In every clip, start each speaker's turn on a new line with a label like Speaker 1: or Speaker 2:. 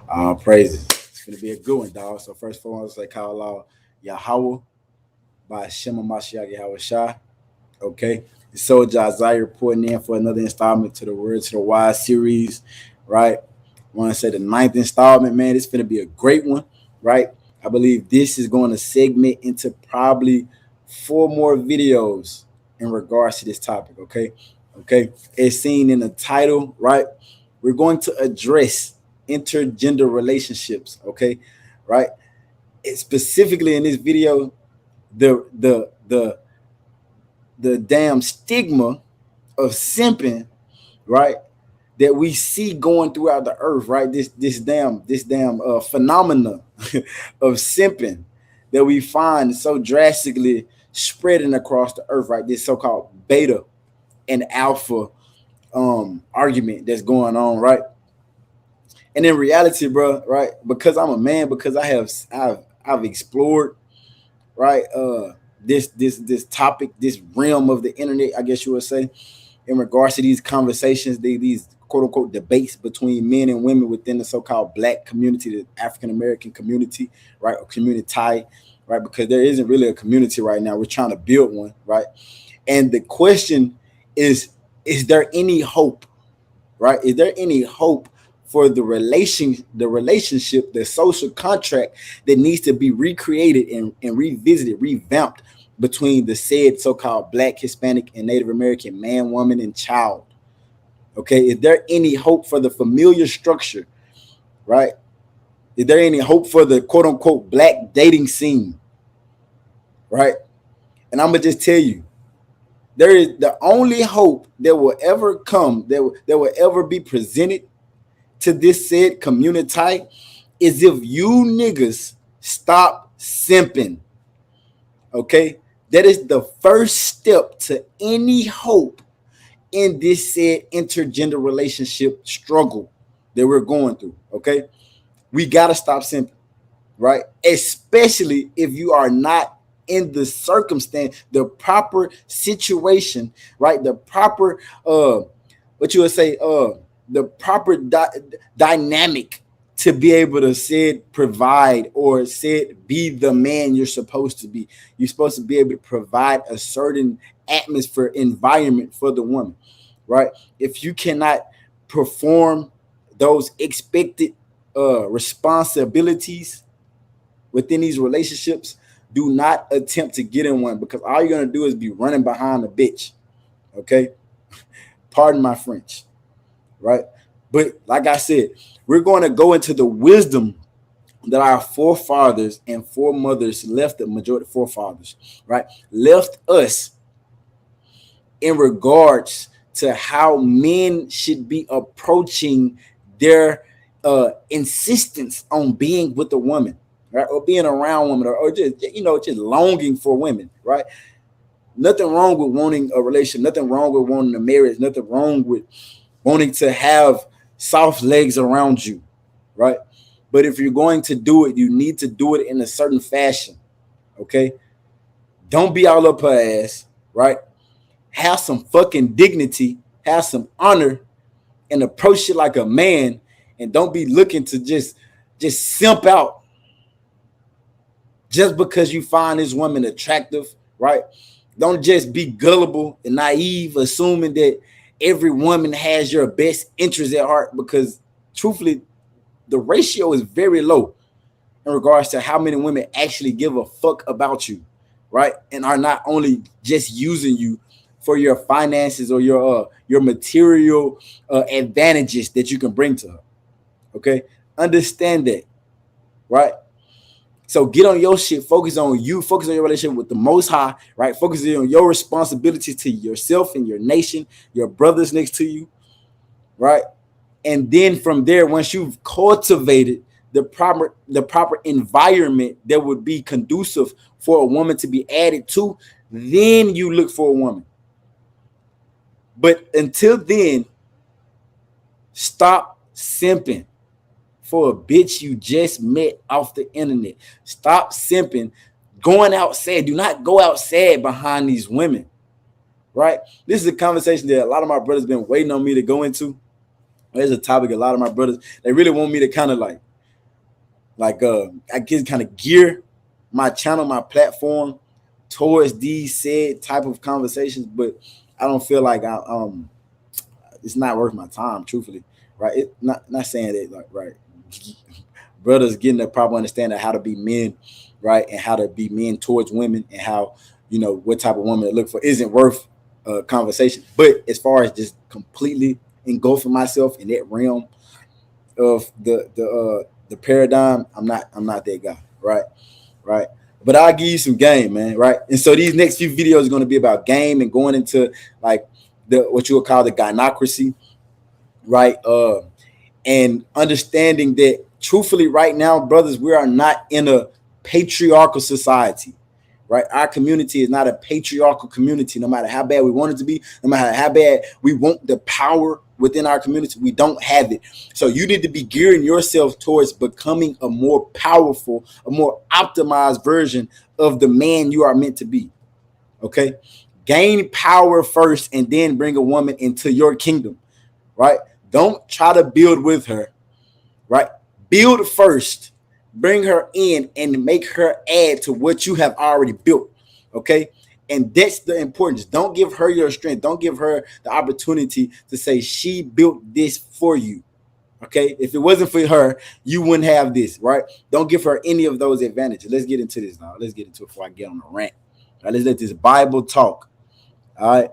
Speaker 1: All praises. It's gonna be a good one, dog. So first of all, let's like call out Yahweh by Shema Mashiach Yahweh Shai. Okay. The soldier Isaiah reporting in for another installment to the Word to the Wise series, right? I want to say the ninth installment, man. It's gonna be a great one, right? I believe this is going to segment into probably four more videos in regards to this topic. Okay. Okay. It's seen in the title, right? We're going to address intergender relationships. Okay. Right. Specifically in this video, the damn stigma of simping, right? That we see going throughout the earth, right? This damn phenomena of simping that we find so drastically spreading across the earth, right? This so-called beta and alpha argument that's going on, right? And in reality, bro, right? Because I'm a man, because I've explored, right, this topic, this realm of the internet, I guess you would say, in regards to these conversations, these quote unquote debates between men and women within the so-called black community, the African American community, right, or community, right? Because there isn't really a community right now. We're trying to build one, right? And the question is there any hope, right? Is there any hope for the relationship, the social contract that needs to be recreated and revisited, revamped between the said so-called black, Hispanic, and Native American man, woman, and child? Okay, is there any hope for the familiar structure, right? Is there any hope for the quote unquote black dating scene, right? And I'm gonna just tell you, there is the only hope that will ever come, that will ever be presented to this said community is if you niggas stop simping. Okay, that is the first step to any hope in this said intergender relationship struggle that we're going through. Okay, we got to stop simping, right? Especially if you are not in the circumstance, the proper situation, right? The proper what you would say, the proper dynamic to be able to said provide or said be the man you're supposed to be. You're supposed to be able to provide a certain atmosphere, environment for the woman, right? If you cannot perform those expected responsibilities within these relationships, do not attempt to get in one, because all you're gonna do is be running behind a bitch. Okay, pardon my French, right? But like I said, we're going to go into the wisdom that our forefathers and foremothers left, the majority forefathers, right, left us in regards to how men should be approaching their insistence on being with a woman, right, or being around women, or just just longing for women, right? Nothing wrong with wanting a relationship, nothing wrong with wanting a marriage, nothing wrong with wanting to have soft legs around you, right? But if you're going to do it, you need to do it in a certain fashion, okay? Don't be all up her ass, right? Have some fucking dignity, have some honor, and approach it like a man, and don't be looking to just simp out just because you find this woman attractive, right? Don't just be gullible and naive, assuming that every woman has your best interest at heart, because truthfully, the ratio is very low in regards to how many women actually give a fuck about you, right? And are not only just using you for your finances or your material advantages that you can bring to her. Okay, understand that, right? So get on your shit, focus on you, focus on your relationship with the Most High, right? Focus on your responsibilities to yourself and your nation, your brothers next to you, right? And then from there, once you've cultivated the proper environment that would be conducive for a woman to be added to, then you look for a woman. But until then, stop simping for a bitch you just met off the internet. Stop simping, going outside. Do not go outside behind these women, right? This is a conversation that a lot of my brothers been waiting on me to go into. There's a topic a lot of my brothers, they really want me to kind of like like I can kind of gear my channel, my platform towards these said type of conversations, but I don't feel like it's not worth my time, truthfully, right? It not saying that like right, brothers getting the proper understanding of how to be men, right, and how to be men towards women, and how what type of woman to look for isn't worth conversation. But as far as just completely engulfing myself in that realm of the paradigm, I'm not that guy, right? Right. But I'll give you some game, man, right? And so these next few videos are going to be about game and going into like the what you would call the gynocracy, right? And understanding that truthfully, right now, brothers, we are not in a patriarchal society, right? Our community is not a patriarchal community. No matter how bad we want it to be, no matter how bad we want the power within our community, we don't have it. So you need to be gearing yourself towards becoming a more powerful, a more optimized version of the man you are meant to be. Okay, gain power first and then bring a woman into your kingdom, right? Don't try to build with her, right? Build first, bring her in and make her add to what you have already built. Okay. And that's the importance. Don't give her your strength. Don't give her the opportunity to say she built this for you. Okay. If it wasn't for her, you wouldn't have this, right? Don't give her any of those advantages. Let's get into this now. Let's get into it before I get on the rant. All right, let's let this Bible talk. All right.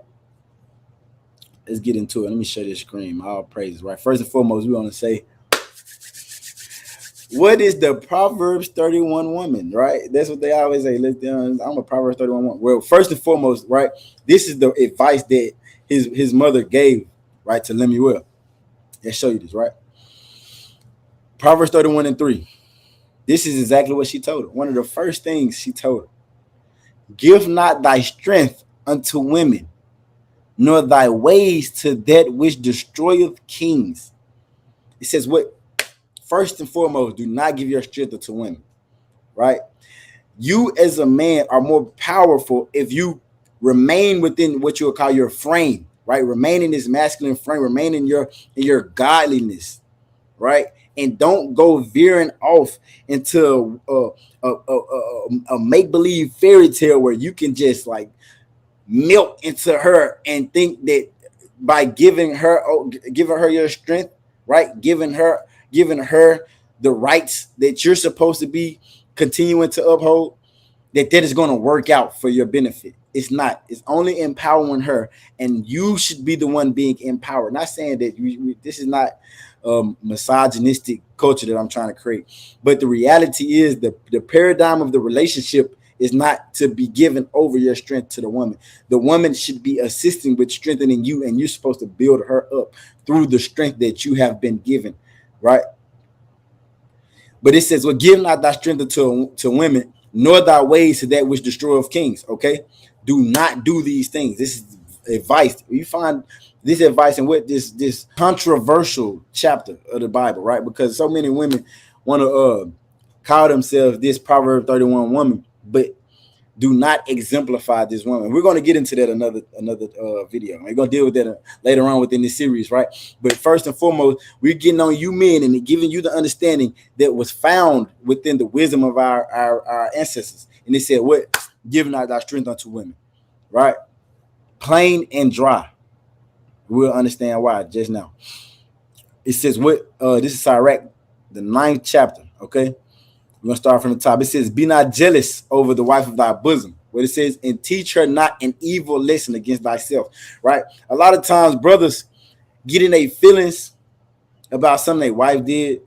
Speaker 1: Let's get into it. Let me share this screen. All praises, right? First and foremost, we want to say, what is the Proverbs 31 woman, right? That's what they always say. I'm a Proverbs 31 woman. Well, first and foremost, right? This is the advice that his mother gave, right, to Lemuel. Let's show you this, right? Proverbs 31 and 3. This is exactly what she told her. One of the first things she told her. Give not thy strength unto women, nor thy ways to that which destroyeth kings. It says what? First and foremost, do not give your strength to women, right? You as a man are more powerful if you remain within what you would call your frame, right? Remain in this masculine frame, remain in your godliness, right? And don't go veering off into a make-believe fairy tale where you can just like melt into her and think that by giving her your strength, right? Giving her the rights that you're supposed to be continuing to uphold, that is going to work out for your benefit. It's not. It's only empowering her, and you should be the one being empowered. Not saying that this is not misogynistic culture that I'm trying to create, but the reality is the paradigm of the relationship is not to be given over your strength to the woman. The woman should be assisting with strengthening you, and you're supposed to build her up through the strength that you have been given, right? But it says, well, give not thy strength to women, nor thy ways to that which destroyeth kings. Okay. Do not do these things. This is advice. You find this advice in what this controversial chapter of the Bible, right? Because so many women want to call themselves this Proverb 31 woman, but do not exemplify this woman. We're going to get into that another video. We're going to deal with that later on within this series, right? But first and foremost, we're getting on you men and giving you the understanding that was found within the wisdom of our ancestors. And they said, what? Giving out thy strength unto women, right? Plain and dry. We'll understand why just now. It says what? This is Sirach, the 9th chapter, okay? We're going to start from the top. It says, be not jealous over the wife of thy bosom. What it says, and teach her not an evil lesson against thyself, right? A lot of times, brothers get in their feelings about something their wife did.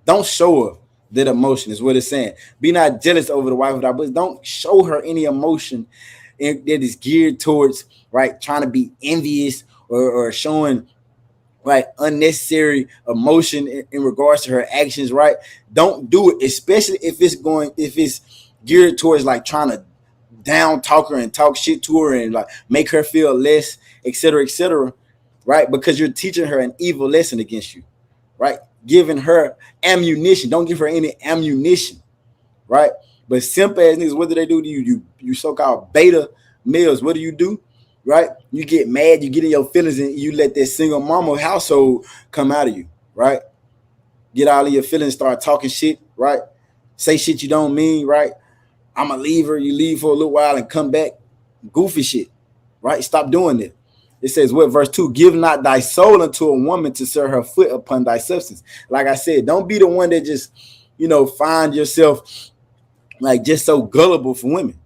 Speaker 1: Don't show her that emotion is what it's saying. Be not jealous over the wife of thy bosom. Don't show her any emotion that is geared towards, right, trying to be envious or showing right unnecessary emotion in regards to her actions, right? Don't do it, especially if it's geared towards like trying to down talk her and talk shit to her and like make her feel less, etc., right? Because you're teaching her an evil lesson against you, right? Giving her ammunition. Don't give her any ammunition, right? But simp ass niggas, what do they do to you? You so-called beta males, what do? Right? You get mad, you get in your feelings, and you let that single mama household come out of you, right? get all of your feelings, start talking shit, right? Say shit you don't mean, right? I'm a leaver. You leave for a little while and come back. Goofy shit, right? Stop doing it. It says, what, verse 2, give not thy soul unto a woman to set her foot upon thy substance. Like I said, don't be the one that just, find yourself like just so gullible for women.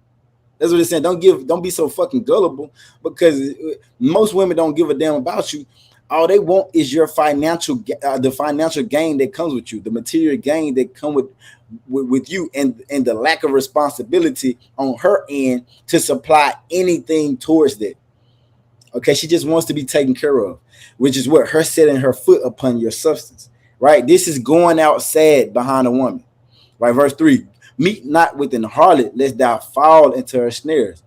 Speaker 1: That's what it's saying. Don't be so fucking gullible, because most women don't give a damn about you. All they want is your the financial gain that comes with you, the material gain that come with you, and the lack of responsibility on her end to supply anything towards that. Okay, she just wants to be taken care of, which is what her setting her foot upon your substance. Right, this is going out sad behind a woman. Right, verse 3: meet not with an harlot, lest thou fall into her snares.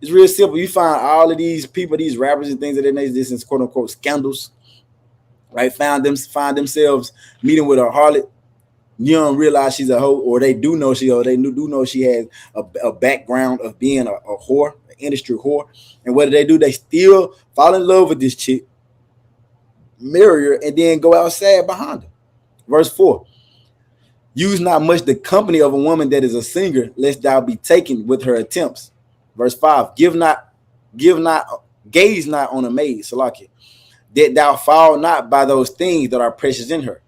Speaker 1: It's real simple. You find all of these people, these rappers and things of that nature, this is quote unquote scandals, right? Find themselves meeting with a harlot. You don't realize she's a hoe, or they do know she, or they do know she has a background of being a whore, an industry whore. And what do? They still fall in love with this chick, marry her, and then go outside behind her. Verse 4: use not much the company of a woman that is a singer, lest thou be taken with her attempts. Verse 5: gaze not on a maid, Salaki, that thou fall not by those things that are precious in her.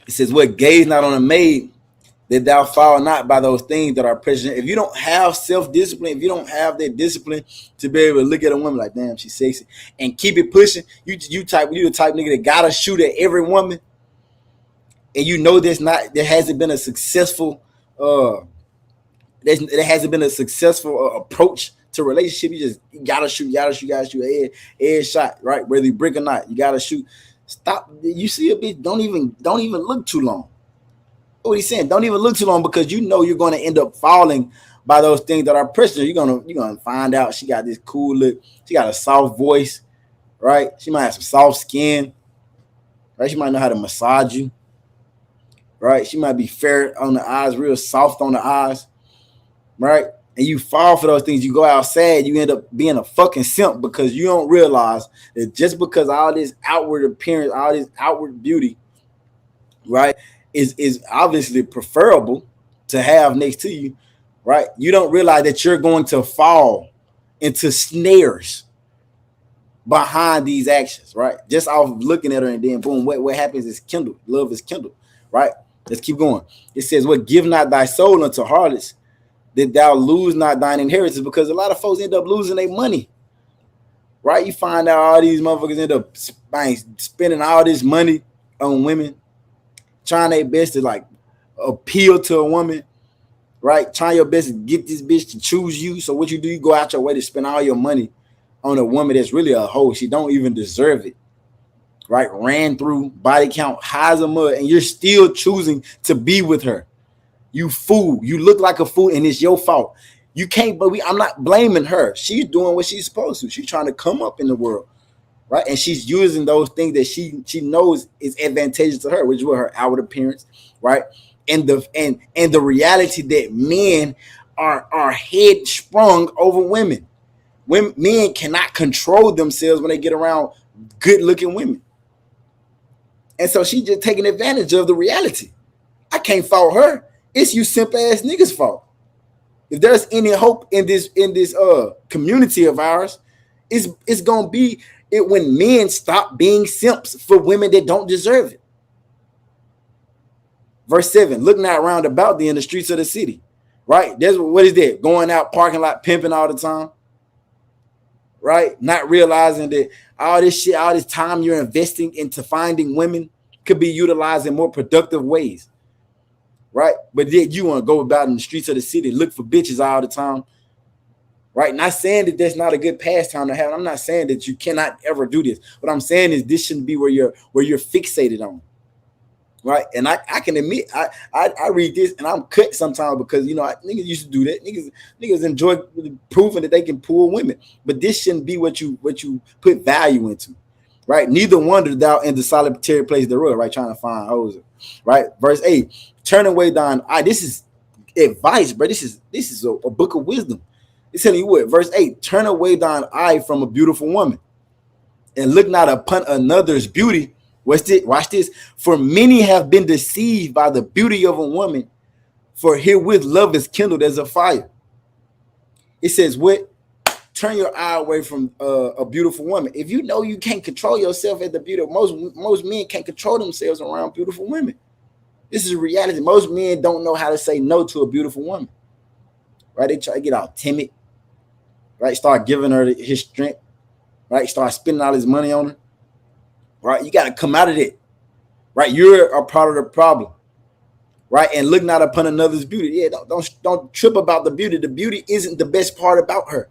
Speaker 1: It says, what, gaze not on a maid, that thou fall not by those things that are precious. If you don't have self-discipline, if you don't have that discipline to be able to look at a woman like, damn, she's sexy, and keep it pushing, you the type nigga that gotta shoot at every woman, and there hasn't been a successful there hasn't been a successful approach to relationship. You gotta shoot a shot, right? Whether you brick or not, you gotta shoot. Stop. You see a bitch, don't even look too long. What he's saying, don't even look too long, because you're going to end up falling by those things that are precious. You're gonna find out she got this cool look, she got a soft voice, right? She might have some soft skin, right? She might know how to massage you, right? She might be fair on the eyes, real soft on the eyes, right? And you fall for those things. You go outside, you end up being a fucking simp, because you don't realize that just because all this outward appearance, all this outward beauty, right, is obviously preferable to have next to you, right? You don't realize that you're going to fall into snares behind these actions, right? Just off looking at her, and then boom, what happens is kindled. Love is kindled, right? Let's keep going. It says, what, give not thy soul unto harlots, that thou lose not thine inheritance, because a lot of folks end up losing their money, right? You find out all these motherfuckers end up spending all this money on women, trying their best to like appeal to a woman, right? Trying your best to get this bitch to choose you. So what you do, you go out your way to spend all your money on a woman that's really a hoe. She don't even deserve it, right? Ran through, body count high as a mud, and you're still choosing to be with her. You fool. You look like a fool, and it's your fault. You can't, but I'm not blaming her. She's doing what she's supposed to. She's trying to come up in the world, right? And she's using those things that she knows is advantageous to her, which is her outward appearance, right? And the reality that men are head sprung over women. Men cannot control themselves when they get around good looking women. And so she's just taking advantage of the reality. I can't fault her. It's you simp ass niggas' fault. If there's any hope in this community of ours, it's gonna be it when men stop being simps for women that don't deserve it. Verse 7: look not round about thee in the streets of the city. Right? What is that? Going out parking lot pimping all the time. Right? Not realizing that all this shit, all this time you're investing into finding women could be utilized in more productive ways. Right? But then you want to go about in the streets of the city, look for bitches all the time. Right? Not saying that that's not a good pastime to have. I'm not saying that you cannot ever do this. What I'm saying is this shouldn't be where you're fixated on. Right? And I can admit, I read this and I'm cut sometimes because niggas used to do that. Niggas enjoy proving that they can pull women. But this shouldn't be what you put value into. Right? Neither wander thou in the solitary place thereof, right? Trying to find hoes. Right? Verse 8: turn away thine eye. This is advice, bro. This is a book of wisdom. It's telling you what, verse 8: turn away thine eye from a beautiful woman, and look not upon another's beauty, What's this? Watch this. For many have been deceived by the beauty of a woman, for herewith love is kindled as a fire. It says, what? Turn your eye away from a beautiful woman. If you know you can't control yourself at the beauty, most men can't control themselves around beautiful women. This is a reality. Most men don't know how to say no to a beautiful woman. Right? They try to get all timid. Right? Start giving her his strength. Right? Start spending all his money on her. Right? You got to come out of it. Right? You're a part of the problem. Right? And look not upon another's beauty. Yeah, don't trip about the beauty. The beauty isn't the best part about her.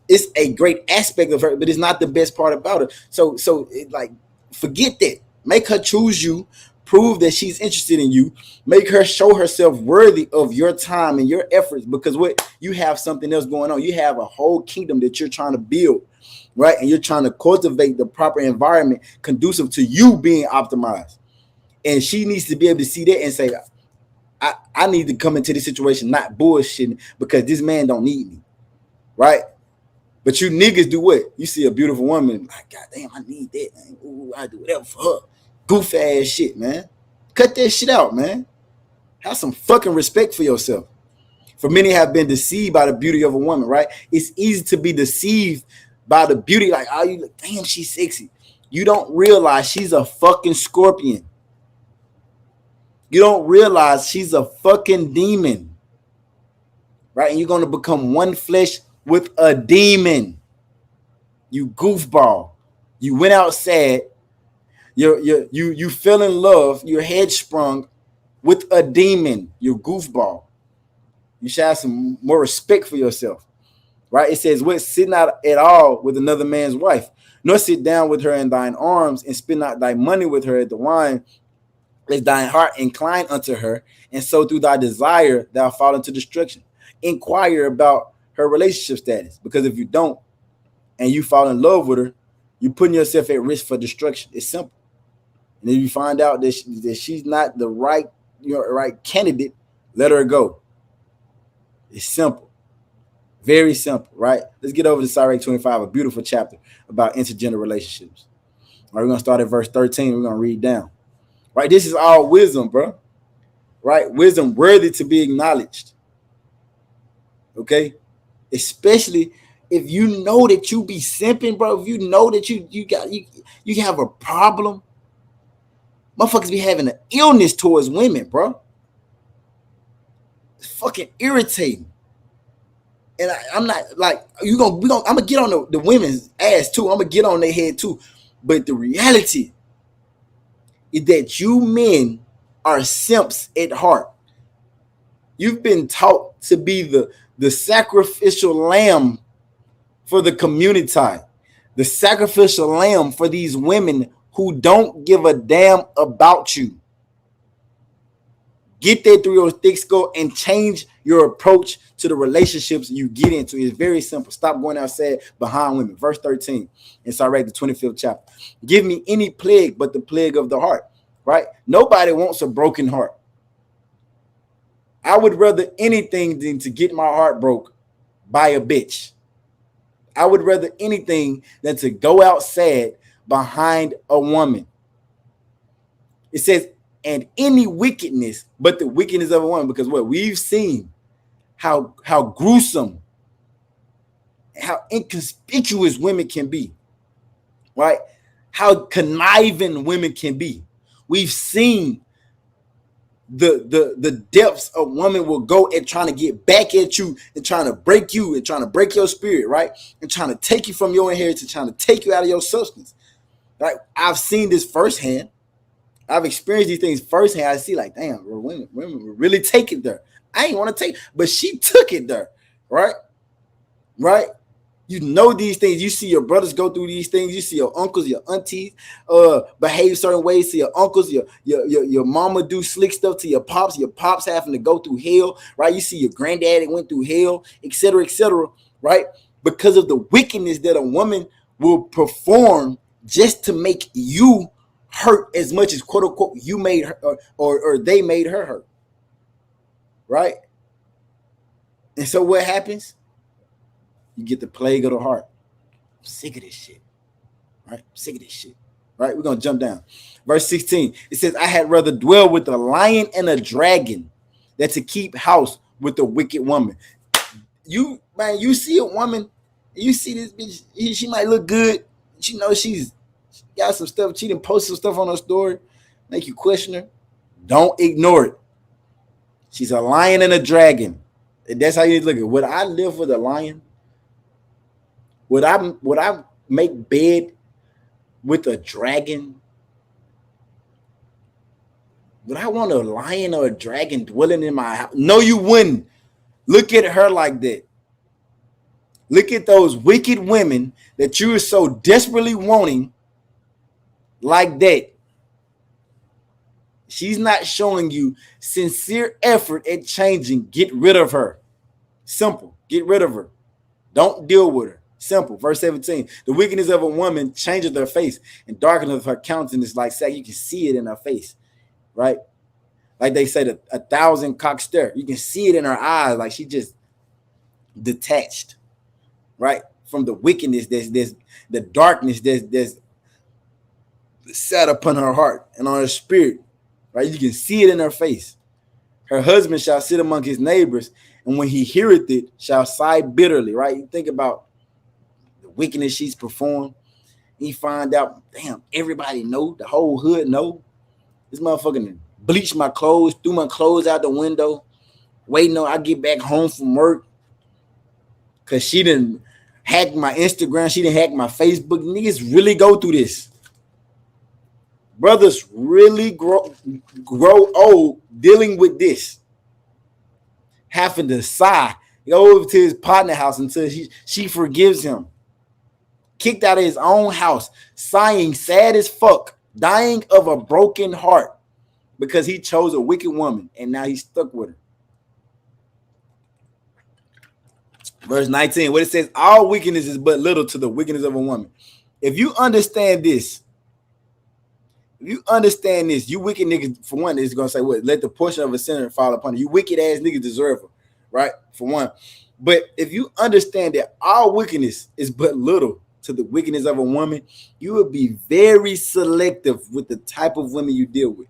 Speaker 1: It's a great aspect of her, but it's not the best part about her. So like, forget that. Make her choose you. Prove that she's interested in you. Make her show herself worthy of your time and your efforts, because what, you have something else going on. You have a whole kingdom that you're trying to build, right? And you're trying to cultivate the proper environment conducive to you being optimized. And she needs to be able to see that and say, I need to come into this situation not bullshitting because this man don't need me, right? But you niggas do what? You see a beautiful woman, like, God damn, I need that, man. Ooh, I do whatever for her. Goof ass shit, man. Cut that shit out, man. Have some fucking respect for yourself. For many have been deceived by the beauty of a woman, right? It's easy to be deceived by the beauty. Like, oh, you look, damn, she's sexy. You don't realize she's a fucking scorpion. You don't realize she's a fucking demon, right? And you're going to become one flesh with a demon. You goofball. You went outside. You fell in love. You're head sprung with a demon. You goofball. You should have some more respect for yourself, right? It says, "What, sit not at all with another man's wife, nor sit down with her in thine arms, and spend not thy money with her at the wine. Let thine heart incline unto her, and so through thy desire thou fall into destruction." Inquire about her relationship status, because if you don't, and you fall in love with her, you're putting yourself at risk for destruction. It's simple. And if you find out that she's not the right, right candidate, let her go. It's simple. Very simple, right? Let's get over to Sirach 25, a beautiful chapter about intergender relationships. All right, we're going to start at verse 13. We're going to read down. Right? This is all wisdom, bro. Right? Wisdom worthy to be acknowledged. Okay? Especially if you know that you be simping, bro. If you know that you have a problem, motherfuckers be having an illness towards women, bro. It's fucking irritating. And I'm not like, I'm gonna get on the women's ass too. I'm gonna get on their head too. But the reality is that you men are simps at heart. You've been taught to be the sacrificial lamb for the community, the sacrificial lamb for these women who don't give a damn about you. Get that through your thick skull and change your approach to the relationships you get into. It's very simple. Stop going outside behind women. Verse 13 in Sirach, the 25th chapter. Give me any plague but the plague of the heart, right? Nobody wants a broken heart. I would rather anything than to get my heart broke by a bitch. I would rather anything than to go outside behind a woman. It says, and any wickedness but the wickedness of a woman, because what we've seen, how gruesome, how inconspicuous women can be, right? How conniving women can be. We've seen the depths a woman will go at trying to get back at you and trying to break you and trying to break your spirit, right? And trying to take you from your inheritance, trying to take you out of your substance. Right? I've seen this firsthand. I've experienced these things firsthand. I see, like, damn, women really take it there. I ain't want to take, but she took it there, right? Right? You know these things. You see your brothers go through these things. You see your uncles, your aunties behave certain ways. See your uncles, your mama do slick stuff to your pops. Your pops having to go through hell, right? You see your granddaddy went through hell, etc., right? Because of the wickedness that a woman will perform just to make you hurt as much as, quote unquote, you made her or they made her hurt, right? And so what happens? You get the plague of the heart. I'm sick of this shit, right? I'm sick of this shit. Right? We're gonna jump down. Verse 16. It says, I had rather dwell with a lion and a dragon than to keep house with a wicked woman. You man, you see a woman, you see this bitch, she might look good. You know, she's got some stuff. She didn't post some stuff on her story, make you question her. Don't ignore it. She's a lion and a dragon. And that's how you look at it. Would I live with a lion? Would I make bed with a dragon? Would I want a lion or a dragon dwelling in my house? No, you wouldn't. Look at her like that. Look at those wicked women that you are so desperately wanting like that. She's not showing you sincere effort at changing. Get rid of her. Simple. Get rid of her. Don't deal with her. Simple. Verse 17. The wickedness of a woman changes her face and darkens her countenance like sack. You can see it in her face, right? Like they said, a thousand cocks stare. You can see it in her eyes, like she just detached, right? From the wickedness there's the darkness that's sat upon her heart and on her spirit, right? You can see it in her face. Her husband shall sit among his neighbors, and when he heareth it, shall sigh bitterly, right? You think about the wickedness she's performed. He find out, damn, everybody know, the whole hood know. This motherfucking bleached my clothes, threw my clothes out the window, waiting on I get back home from work. Cause she didn't hack my Instagram, she didn't hack my Facebook. Niggas really go through this. Brothers really grow old dealing with this. Having to sigh, go over to his partner house until she forgives him. Kicked out of his own house, sighing, sad as fuck, dying of a broken heart because he chose a wicked woman and now he's stuck with her. Verse 19, what it says, all wickedness is but little to the wickedness of a woman. If you understand this, you wicked niggas, for one, is gonna say, what? Let the portion of a sinner fall upon you. You wicked ass niggas deserve her, right? For one. But if you understand that all wickedness is but little to the wickedness of a woman, you will be very selective with the type of women you deal with,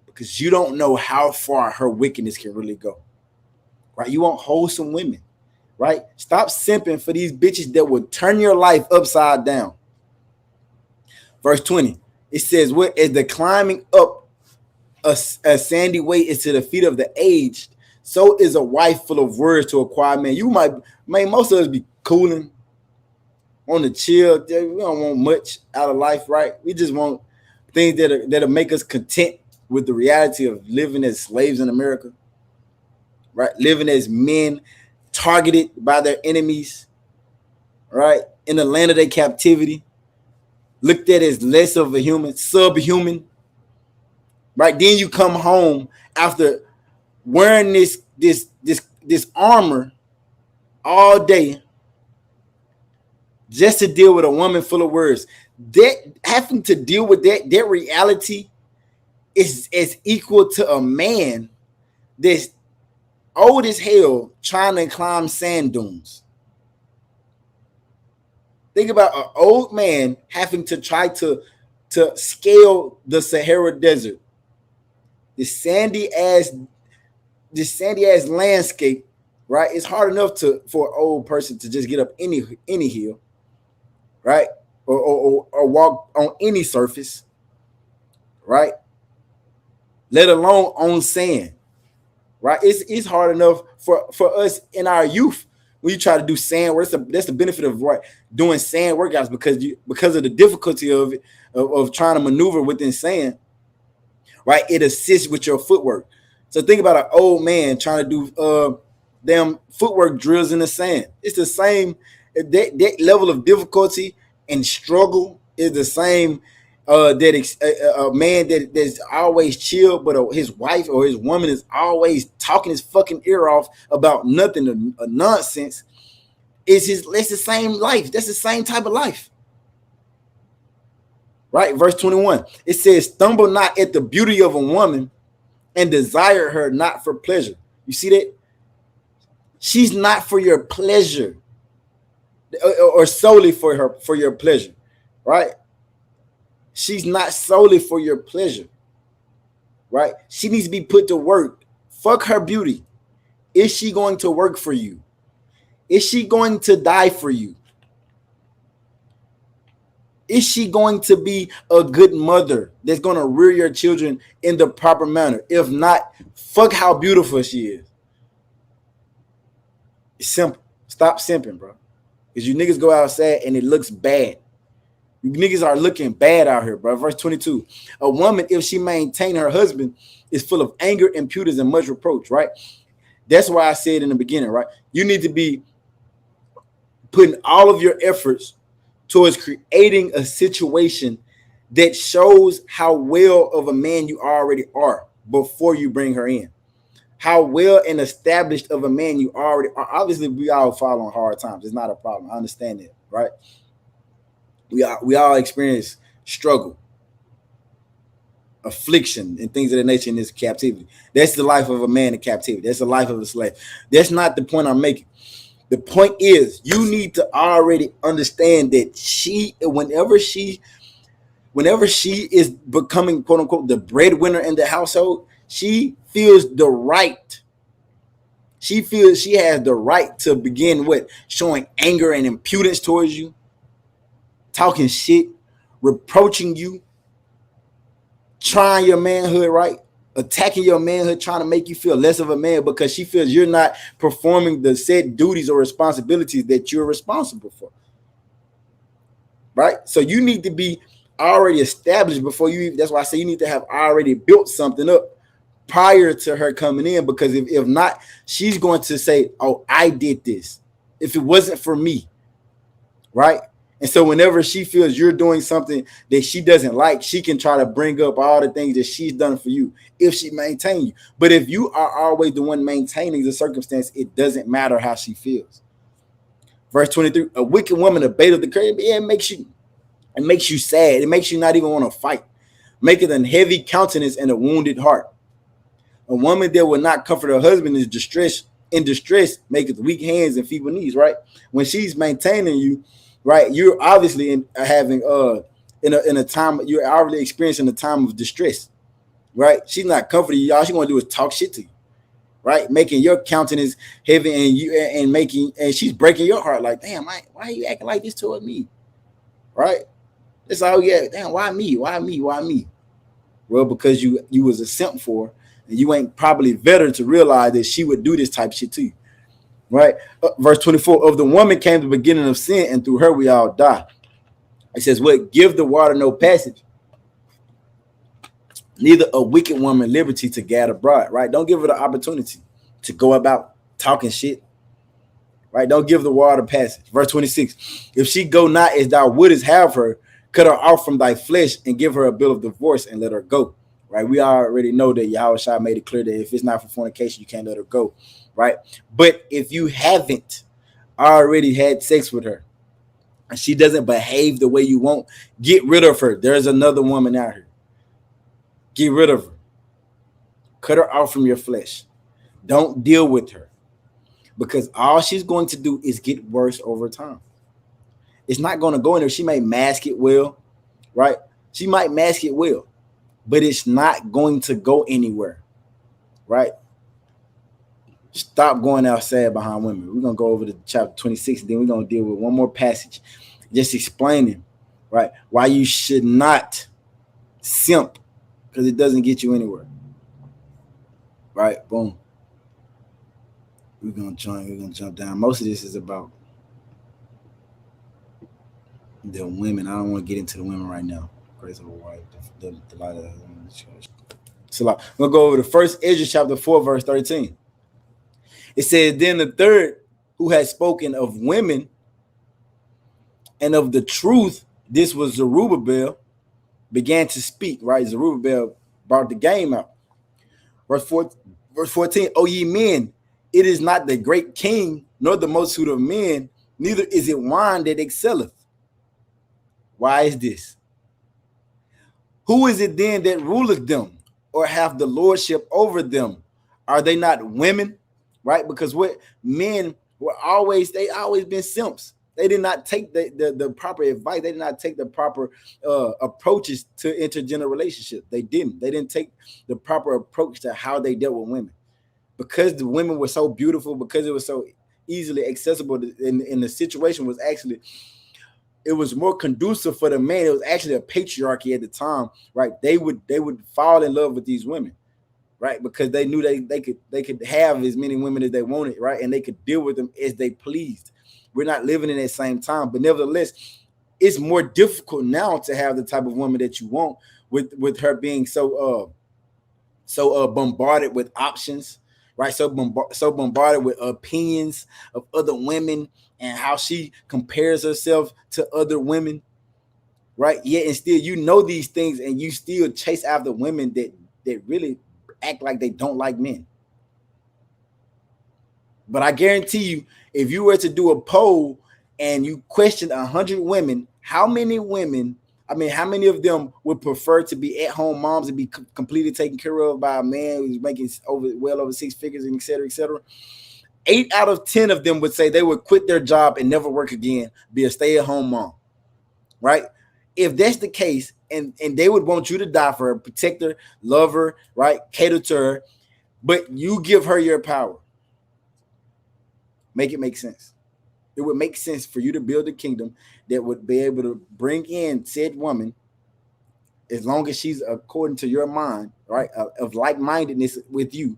Speaker 1: because you don't know how far her wickedness can really go, right? You want wholesome women, right? Stop simping for these bitches that will turn your life upside down. Verse 20, it says, what is the climbing up a sandy way is to the feet of the aged, so is a wife full of words to a quiet man. You might, man, most of us be cooling on the chill. We don't want much out of life, right? We just want things that'll make us content with the reality of living as slaves in America, right? Living as men targeted by their enemies, right? In the land of their captivity, looked at as less of a human, subhuman, right? Then you come home after wearing this armor all day just to deal with a woman full of words. That having to deal with that reality is as equal to a man that's old as hell trying to climb sand dunes. Think about an old man having to try to scale the Sahara Desert, this sandy ass landscape, right? It's hard enough for an old person to just get up any hill, right? Or walk on any surface, right? Let alone on sand, right? It's hard enough for us in our youth when you try to do sand work. That's the benefit of doing sand workouts, because of the difficulty of it, of trying to maneuver within sand, right? It assists with your footwork. So think about an old man trying to do damn footwork drills in the sand. It's the same. That level of difficulty and struggle is the same. A man that's always chill, but his wife or his woman is always talking his fucking ear off about nothing, nonsense. It's the same life. That's the same type of life, right? Verse 21. It says, "Stumble not at the beauty of a woman, and desire her not for pleasure." You see that? She's not for your pleasure, or solely for your pleasure, right? She's not solely for your pleasure, right? She needs to be put to work. Fuck her beauty. Is she going to work for you? Is she going to die for you? Is she going to be a good mother that's going to rear your children in the proper manner? If not, fuck how beautiful she is. It's simple. Stop simping, bro. Because you niggas go outside and it looks bad. You niggas are looking bad out here, bro. Verse 22. A woman, if she maintain her husband, is full of anger, impudence, and much reproach, right? That's why I said in the beginning, right? You need to be putting all of your efforts towards creating a situation that shows how well of a man you already are before you bring her in. How well and established of a man you already are. Obviously, we all fall on hard times. It's not a problem. I understand that, right? We all experience struggle, affliction, and things of that nature in this captivity. That's the life of a man in captivity. That's the life of a slave. That's not the point I'm making. The point is, you need to already understand that whenever she is becoming, quote unquote, the breadwinner in the household, she feels the right. She feels she has the right to begin with showing anger and impudence towards you, talking shit, reproaching you, trying your manhood, right? Attacking your manhood, trying to make you feel less of a man because she feels you're not performing the said duties or responsibilities that you're responsible for. Right? So you need to be already established before you. That's why I say you need to have already built something up prior to her coming in, because if not, she's going to say, oh, I did this. If it wasn't for me, right? And so whenever she feels you're doing something that she doesn't like, she can try to bring up all the things that she's done for you if she maintains you. But if you are always the one maintaining the circumstance, it doesn't matter how she feels. Verse 23, a wicked woman, a bait of the curse, yeah, it makes you sad. It makes you not even want to fight. Make it a heavy countenance and a wounded heart. A woman that will not comfort her husband is in distress, maketh weak hands and feeble knees, right? When she's maintaining you, right, you're obviously in a time, you're already experiencing a time of distress, right? She's not comforting you. All she want to do is talk shit to you, right? Making your countenance heavy and she's breaking your heart. Like, damn, why are you acting like this toward me, right? That's all you have. Damn, why me? Why me? Why me? Well, because you was a simp for her, and you ain't probably better to realize that she would do this type of shit to you. Right? Verse 24, of the woman came the beginning of sin, and through her we all die. It says, what? Give the water no passage. Neither a wicked woman liberty to gad abroad. Right? Don't give her the opportunity to go about talking shit. Right? Don't give the water passage. Verse 26, if she go not as thou wouldest have her, cut her off from thy flesh and give her a bill of divorce and let her go. Right? We already know that Yahushua made it clear that if it's not for fornication, you can't let her go. Right? But if you haven't already had sex with her and she doesn't behave the way you want, get rid of her. There's another woman out here. Get rid of her. Cut her off from your flesh. Don't deal with her, because all she's going to do is get worse over time. It's not going to go in there. She may mask it well, right? She might mask it well, but it's not going to go anywhere, right? Stop going outside behind women. We're going to go over to chapter 26, and then we're going to deal with one more passage, just explaining, right, why you should not simp, because it doesn't get you anywhere. Right? Boom. We're going to jump down. Most of this is about the women. I don't want to get into the women right now. Grace of a wife, the light of the church. So we'll go over the first Ezra chapter 4, verse 13. It says, then the third, who had spoken of women and of the truth, this was Zerubbabel, began to speak, right? Zerubbabel brought the game out. Verse 14, O ye men, it is not the great king, nor the multitude of men, neither is it wine that excelleth. Why is this? Who is it then that ruleth them, or have the lordship over them? Are they not women? Right? Because what men were always, they always been simps. They did not take the proper advice. They did not take the proper approaches to intergender relationship. They didn't. They didn't take the proper approach to how they dealt with women, because the women were so beautiful, because it was so easily accessible, and the situation was actually, it was more conducive for the man. It was actually a patriarchy at the time, right? They would fall in love with these women, right? Because they knew they could have as many women as they wanted, right? And they could deal with them as they pleased. We're not living in that same time, but nevertheless, it's more difficult now to have the type of woman that you want, with her being so bombarded with options, right? So bombarded with opinions of other women and how she compares herself to other women, right? Yet and still, you know these things, and you still chase after women that really act like they don't like men. But I guarantee you, if you were to do a poll and you questioned 100 women, how many women? I mean, how many of them would prefer to be at-home moms and be completely taken care of by a man who's making well over six figures, and et cetera, et cetera? 8 out of 10 of them would say they would quit their job and never work again, be a stay-at-home mom, right? If that's the case, and they would want you to die for her, protect her, love her, right, cater to her, but you give her your power. Make it make sense. It would make sense for you to build a kingdom that would be able to bring in said woman, as long as she's according to your mind, right, of like-mindedness with you,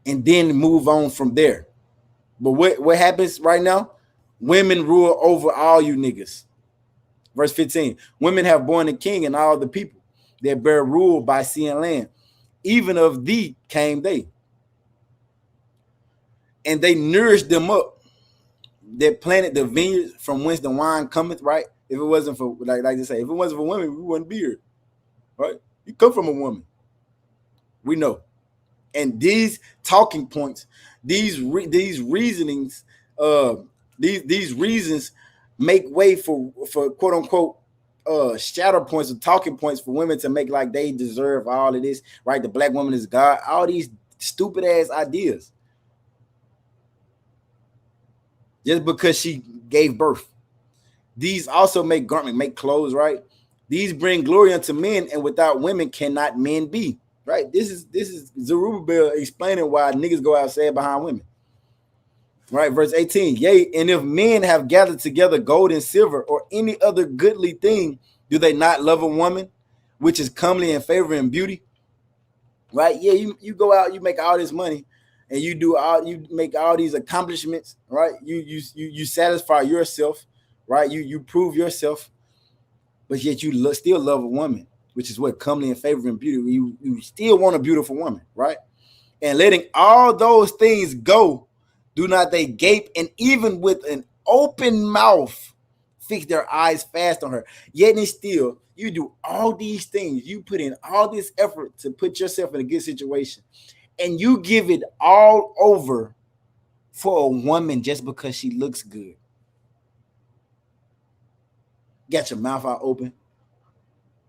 Speaker 1: and then move on from there. But what happens right now? Women rule over all you niggas. Verse 15, women have born a king, and all the people that bear rule by sea and land. Even of thee came they, and they nourished them up, that planted the vineyards from whence the wine cometh, right? If it wasn't for, like they say, if it wasn't for women, we wouldn't be here, right? You come from a woman. We know. And these talking points, these reasonings, these reasons make way for quote unquote shadow points or talking points for women to make like they deserve all of this, right? The black woman is God. All these stupid ass ideas, just because she gave birth. These also make garment, make clothes, right? These bring glory unto men, and without women cannot men be, right? This is Zerubbabel explaining why niggas go outside behind women, right? Verse 18, yea, and if men have gathered together gold and silver or any other goodly thing, do they not love a woman, which is comely and favor and beauty, right? Yeah, you go out, you make all this money, and you make all these accomplishments, right? You satisfy yourself, right? You prove yourself, but yet you still love a woman, which is what comely and favor and beauty. You still want a beautiful woman, right? And letting all those things go, do not they gape, and even with an open mouth fix their eyes fast on her? Yet and still, you do all these things. You put in all this effort to put yourself in a good situation, and you give it all over for a woman just because she looks good. Got your mouth out open,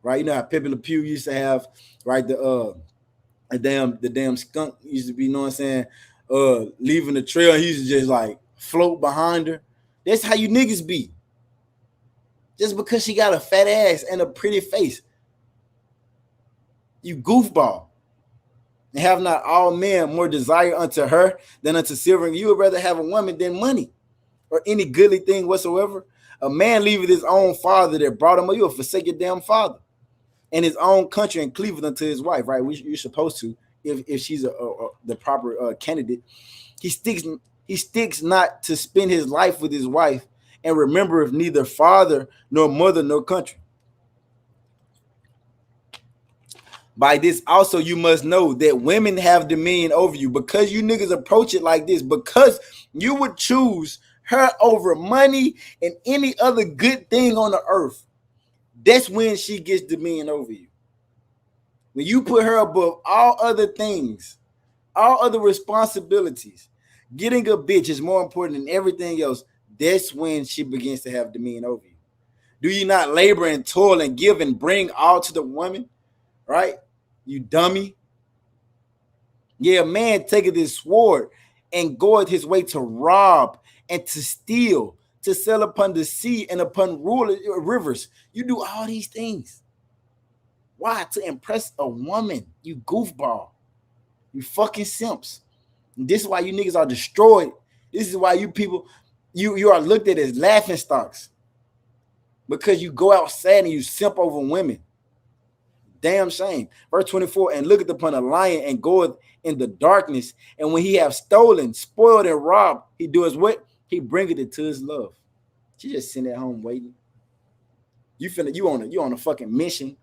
Speaker 1: right? You know how Pepe Le Pew used to have, right? The damn skunk used to be, you know what I'm saying, leaving the trail. He used to just like float behind her. That's how you niggas be. Just because she got a fat ass and a pretty face, you goofball. And have not all men more desire unto her than unto silver? And you would rather have a woman than money or any goodly thing whatsoever. A man leaveth his own father that brought him up. You'll forsake your damn father and his own country and cleave unto his wife, right? You're supposed to, if she's the proper candidate. He sticks not to spend his life with his wife, and remembereth neither father nor mother nor country. By this also you must know that women have dominion over you, because you niggas approach it like this, because you would choose her over money and any other good thing on the earth. That's when she gets dominion over you. When you put her above all other things, all other responsibilities, getting a bitch is more important than everything else. That's when she begins to have dominion over you. Do you not labor and toil and give and bring all to the woman? Right? You dummy. Yeah, man taketh his sword and goeth his way to rob and to steal, to sail upon the sea and upon rivers. You do all these things. Why? To impress a woman, you goofball. You fucking simps. And this is why you niggas are destroyed. This is why you people, you are looked at as laughing stocks. Because you go outside and you simp over women. Damn shame. Verse 24, and looketh upon a lion and goeth in the darkness, and when he have stolen, spoiled, and robbed, he doeth what? He bringeth it to his love. She just sitting at home waiting. You on a fucking mission.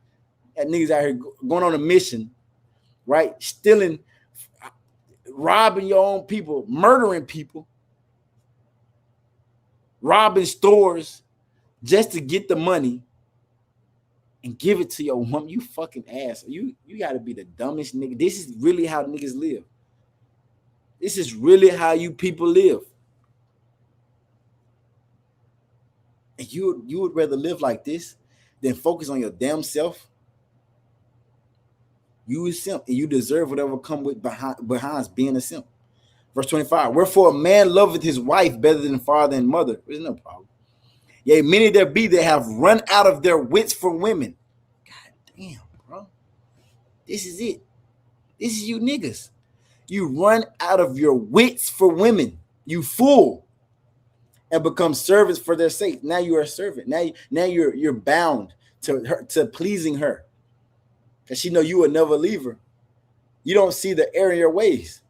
Speaker 1: That niggas out here going on a mission, right? Stealing, robbing your own people, murdering people, robbing stores just to get the money and give it to your woman. You fucking ass. You gotta be the dumbest nigga. This is really how niggas live. This is really how you people live. And you would rather live like this than focus on your damn self. You is simp, and you deserve whatever come with behind being a simp. Verse 25, wherefore a man loveth his wife better than father and mother. There's no problem. Yea, many there be that have run out of their wits for women. God damn, bro. This is it. This is you niggas. You run out of your wits for women. You fool. And become servants for their sake. Now you are a servant. Now you're bound to her, to pleasing her. Because she know you will never leave her. You don't see the error in your ways.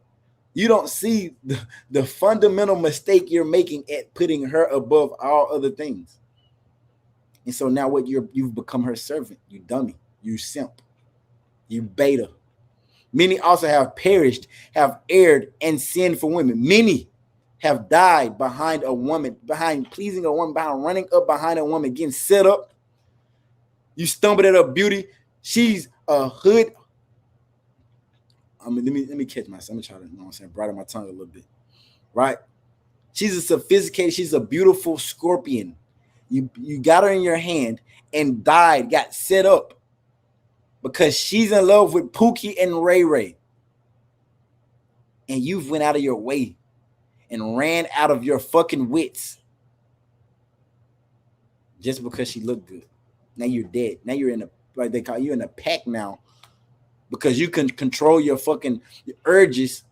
Speaker 1: You don't see the fundamental mistake you're making at putting her above all other things. And so now what you've become her servant. You dummy. You simp. You beta. Many also have perished, have erred, and sinned for women. Many have died behind a woman, behind pleasing a woman, behind running up behind a woman, getting set up. You stumbled at her beauty. She's a hood. I mean, let me catch myself. I'm trying to, you know what I'm saying, bridle my tongue a little bit. Right? She's a sophisticated, she's a beautiful scorpion. You got her in your hand and died, got set up because she's in love with Pookie and Ray Ray. And you've went out of your way and ran out of your fucking wits just because she looked good. Now you're dead. Now you're in a, like they call you, in a pack now because you can control your fucking urges.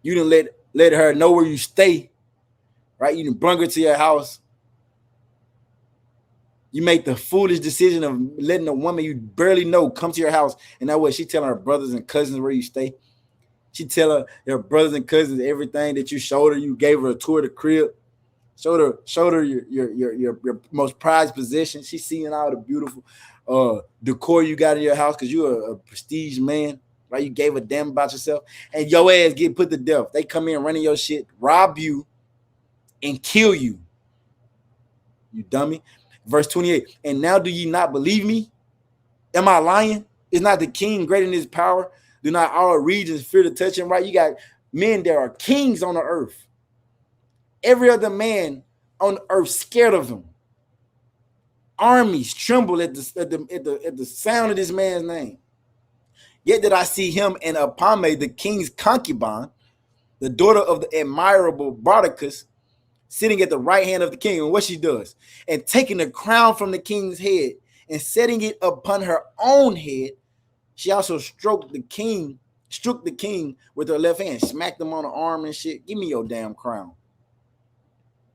Speaker 1: You didn't let her know where you stay, right? You didn't bring her to your house. You make the foolish decision of letting a woman you barely know come to your house, and that way she telling her brothers and cousins where you stay. She tell her brothers and cousins everything that you showed her. You gave her a tour of the crib, showed her your most prized possession. She's seeing all the beautiful decor you got in your house because you're a prestige man, right? You gave a damn about yourself, and your ass get put to death. They come in running your shit, rob you, and kill you. You dummy. Verse 28, and now do ye not believe me? Am I lying? Is not the king great in his power? Do not all regions fear to touch him? Right? You got men that are kings on the earth. Every other man on the earth scared of him. Armies tremble at the sound of this man's name. Yet did I see him and Apame, the king's concubine, the daughter of the admirable Bardicus, sitting at the right hand of the king, and what she does, and taking the crown from the king's head and setting it upon her own head, she also struck the king with her left hand, smacked him on the arm and shit. Give me your damn crown.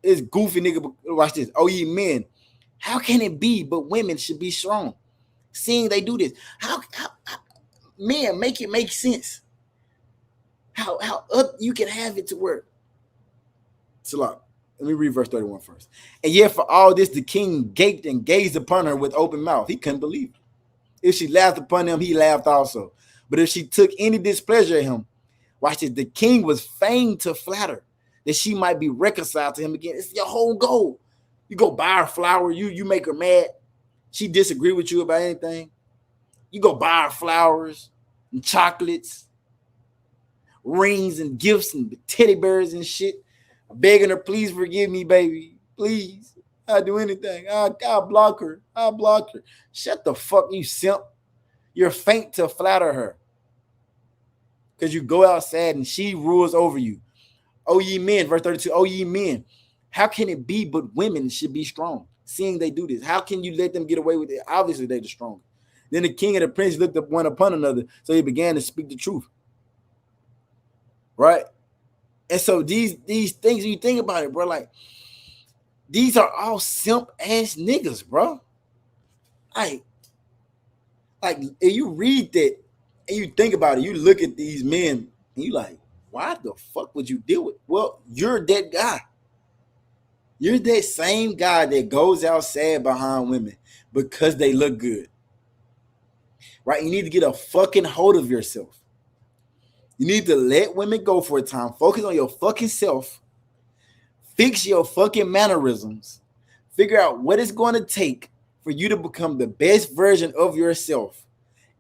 Speaker 1: It's goofy nigga. Watch this. Oh, ye men, how can it be but women should be strong? Seeing they do this, how men make it make sense? How you can have it to work? It's a lot. Let me read verse 31 first. And yet for all this, the king gaped and gazed upon her with open mouth. He couldn't believe it. If she laughed upon him, he laughed also. But if she took any displeasure at him, watch this, the king was fain to flatter that she might be reconciled to him again. It's your whole goal. You go buy her flower, you make her mad. She disagree with you about anything. You go buy her flowers and chocolates, rings and gifts and teddy bears and shit. Begging her, please forgive me, baby. Please. I'll do anything. I'll block her. I'll block her. Shut the fuck, you simp. You're faint to flatter her. Because you go outside and she rules over you. O ye men, verse 32, O ye men, How can it be but women should be strong, seeing they do this? How can you let them get away with it? Obviously, they're the strongest. Then the king and the prince looked up one upon another, so he began to speak the truth. Right? And so these things, you think about it, bro, like these are all simp ass niggas, bro. Like if you read that and you think about it, you look at these men and you like, why the fuck would you deal with? Well, you're that guy. You're that same guy that goes out sad behind women because they look good. Right? You need to get a fucking hold of yourself. You need to let women go for a time. Focus on your fucking self. Fix your fucking mannerisms. Figure out what it's going to take for you to become the best version of yourself.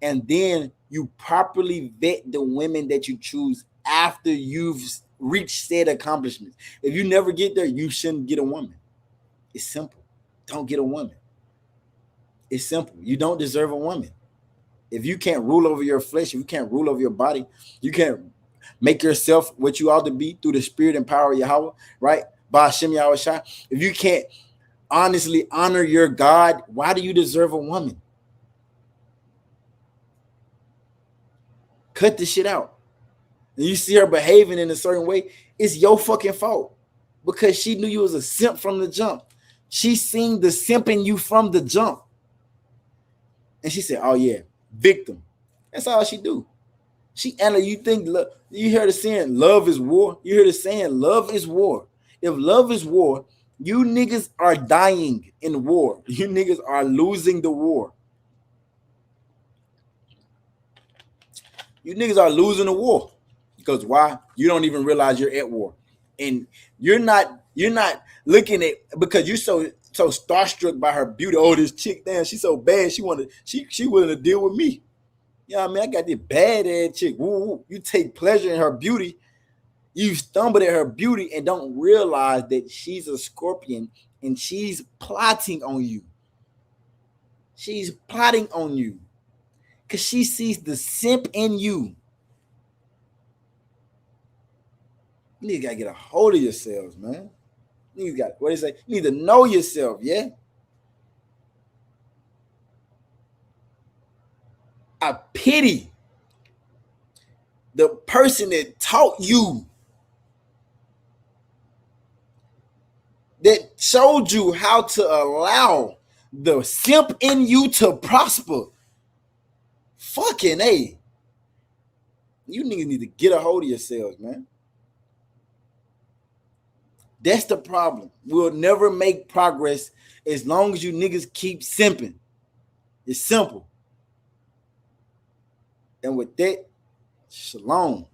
Speaker 1: And then you properly vet the women that you choose after you've reached said accomplishments. If you never get there, you shouldn't get a woman. It's simple. Don't get a woman. It's simple. You don't deserve a woman. If you can't rule over your flesh, if you can't rule over your body, you can't make yourself what you ought to be through the spirit and power of Yahweh, right? By Hashem Yahweh Shai. If you can't honestly honor your God, why do you deserve a woman? Cut this shit out. And you see her behaving in a certain way, it's your fucking fault. Because she knew you was a simp from the jump. She seen the simp in you from the jump. And she said, oh yeah, victim. That's all she do. You think, you hear the saying, love is war? You hear the saying, love is war. If love is war, you niggas are dying in war. You niggas are losing the war. You niggas are losing the war. Because why? You don't even realize you're at war. And you're not looking at, because you're so starstruck by her beauty. Oh, this chick, damn, she's so bad. She willing to deal with me. You know what I mean? I got this bad ass chick. Woo, woo. You take pleasure in her beauty. You stumble at her beauty and don't realize that she's a scorpion and she's plotting on you. She's plotting on you because she sees the simp in you. You need to get a hold of yourselves, man. You need to know yourself, yeah? I pity the person that taught you, that showed you how to allow the simp in you to prosper. Fucking A. You niggas need to get a hold of yourselves, man. That's the problem. We'll never make progress as long as you niggas keep simping. It's simple. And with that, shalom.